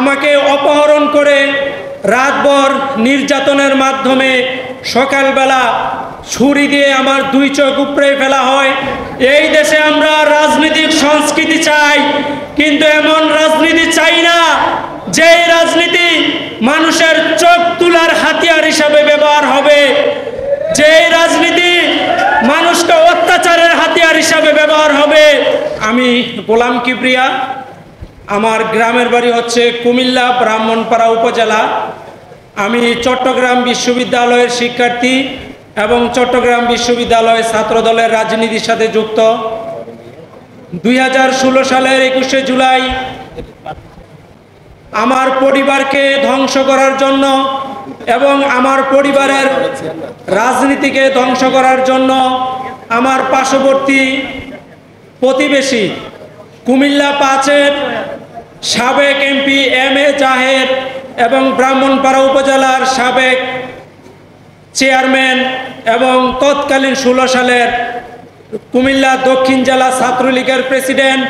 আমাকে অপহরণ করে রাতভর নির্যাতনের মাধ্যমে সকালবেলা ছুরি দিয়ে আমার দুই চোখ উপড়ে ফেলা হয়। এই দেশে আমরা রাজনৈতিক সংস্কৃতি চাই, কিন্তু এমন রাজনীতি চাই না যে রাজনীতি মানুষের চোখ তোলার হাতিয়ার হিসাবে ব্যবহার হবে, যে রাজনীতি মানুষকে অত্যাচারের হাতিয়ার হিসাবে ব্যবহার হবে। আমি গোলাম কিবরিয়া, আমার গ্রামের বাড়ি হচ্ছে কুমিল্লা ব্রাহ্মণপাড়া উপজেলা। আমি চট্টগ্রাম বিশ্ববিদ্যালয়ের শিক্ষার্থী এবং চট্টগ্রাম বিশ্ববিদ্যালয়ের ছাত্রদলের রাজনীতির সাথে যুক্ত। 2016 সালের 21শে জুলাই আমার পরিবারকে ধ্বংস করার জন্য এবং আমার পরিবারের রাজনীতিকে ধ্বংস করার জন্য আমার পার্শ্ববর্তী প্রতিবেশী কুমিল্লা 5-এর সাবেক এমপি এম.এ. জাহের এবং ব্রাহ্মণপাড়া উপজেলার সাবেক চেয়ারম্যান এবং তৎকালীন 16 সালের কুমিল্লা দক্ষিণ জেলা ছাত্রলীগের প্রেসিডেন্ট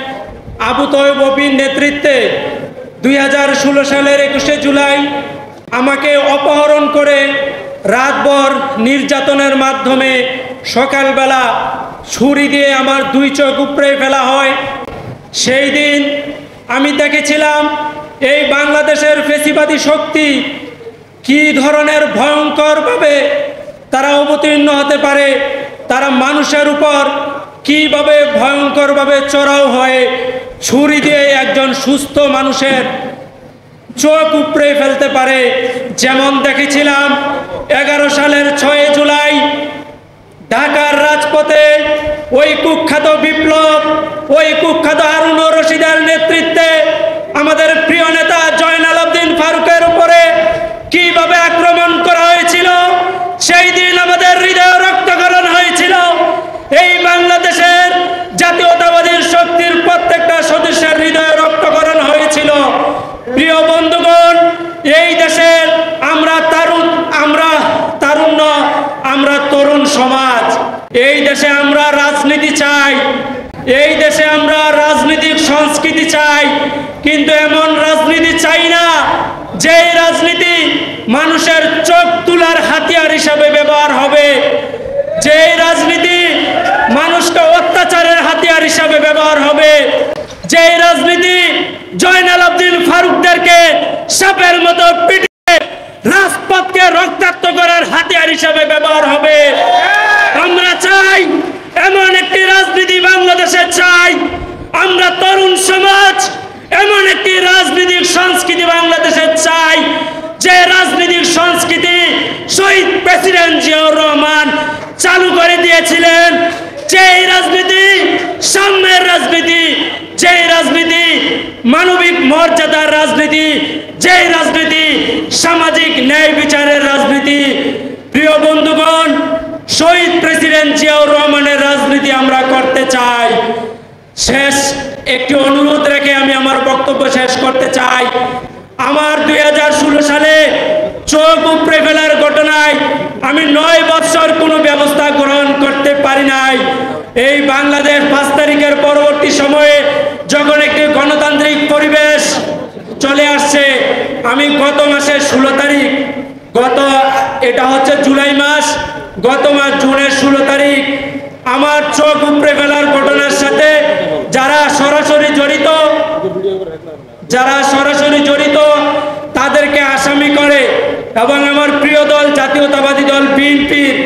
আবু তৈয়ব অপির নেতৃত্বে 2016 সালের 21শে জুলাই আমাকে অপহরণ করে রাতভর নির্যাতনের মাধ্যমে সকালবেলা ছুরি দিয়ে আমার দুই চোখ উপড়ে ফেলা হয়। সেই দিন আমি দেখেছিলাম এই বাংলাদেশের ফ্যাসিবাদী শক্তি কি ধরনের ভয়ঙ্করভাবে তারা অবতীর্ণ হতে পারে, তারা মানুষের উপর কিভাবে ভয়ঙ্করভাবে চড়াও হয়ে ছুরি দিয়ে একজন সুস্থ মানুষের চোখ উপড়ে ফেলতে পারে। যেমন দেখেছিলাম 11 সালের 6 জুলাই ঢাকার রাজপথে ওই কুখ্যাত বিপ্লব, ওই কুখ্যাত হারুনুর রশিদের নেতৃত্বে আমাদের প্রিয় নেতা জয়নাল আবদিন ফারুকের উপরে কিভাবে আক্রমণ করা হয়েছিল। সেই দিন আমাদের হৃদয় রক্তক্ষরণ হয়েছিল। এই বাংলাদেশের জাতীয়তাবাদী শক্তির প্রত্যেকটা সদস্যের হৃদয় রক্তক্ষরণ হয়েছিল। প্রিয় বন্ধুগণ, এই দেশের আমরা তারুণ্য, আমরা তরুণ সমাজ। এই দেশে আমরা রাজনীতি চাই, এই দেশে আমরা রাজনৈতিক সংস্কৃতি চাই, কিন্তু এমন রাজনীতি চাই না যে রাজনীতি মানুষের চোখ তোলার হাতিয়ার হিসাবে ব্যবহার হবে, যে রাজনীতি মানুষকে অত্যাচারের হাতিয়ার হিসাবে ব্যবহার হবে, যে রাজনীতি জয়নাল আবদিন ফারুকদেরকে সাপের মতো পিটিয়ে রাজপথকে রক্তাক্ত করার হাতিয়ার হিসাবে ব্যবহার হবে। আমরা চাই এমন একটি রাজনীতি বাংলাদেশে চাই। আমরা তরুণ সমাজ এমন একটি রাজনৈতিক সংস্কৃতি বাংলাদেশে চাই, যে রাজনৈতিক সংস্কৃতি শহীদ প্রেসিডেন্ট জিয়াউর রহমান চালু করে দিয়েছিলেন, যে রাজনীতি সাম্যের রাজনীতি, যে রাজনীতি মানবিক মর্যাদার রাজনীতি, যে রাজনীতি সামাজিক ন্যায় বিচারের রাজনীতি। প্রিয় বন্ধুগণ, শহীদ প্রেসিডেন্ট জিয়াউর রহমানের রাজনীতি আমরা করতে চাই। শেষ একটি অনুরোধ রেখে আমি আমার বক্তব্য শেষ করতে চাই। আমার 2016 সালে চোখ উপড়ে ফেলার ঘটনায় আমি 9 বছর কোনো ব্যবস্থা গ্রহণ করতে পারি নাই। এই বাংলাদেশ 5 তারিখের পরবর্তী সময়ে যখন একটি গণতান্ত্রিক পরিবেশ চলে আসছে, আমি গত মাসের 16 তারিখ, এটা হচ্ছে জুলাই মাস, গত মাস জুনের 16 তারিখ আমার চোখ উপড়ে ফেলার ঘটনার সাথে যারা সরাসরি জড়িত তাদেরকে আসামি করে এবং আমার প্রিয় দল জাতীয়তাবাদী দল বিএনপির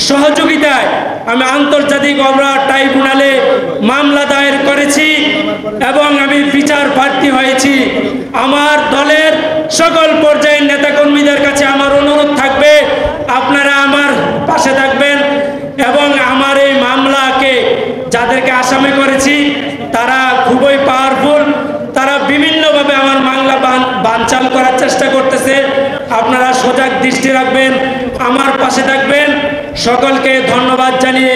সহযোগিতায় আমি আন্তর্জাতিক অপরাধ ট্রাইব্যুনালে মামলা দায়ের করেছি এবং আমি বিচার প্রার্থী হয়েছি। আমার দলের সকল পর্যায়ের নেতাকর্মীদের কাছে আমার অনুরোধ থাকবে, আপনারা আমার পাশে থাকবেন এবং আমার এই মামলাকে যাদেরকে আসামি করেছি তারা খুবই পাওয়ারফুল, তারা বিভিন্নভাবে আমার মামলা বানচাল করার চেষ্টা করতেছে। আপনারা সজাগ দৃষ্টি রাখবেন, আমার পাশে থাকবেন। সকলকে ধন্যবাদ জানিয়ে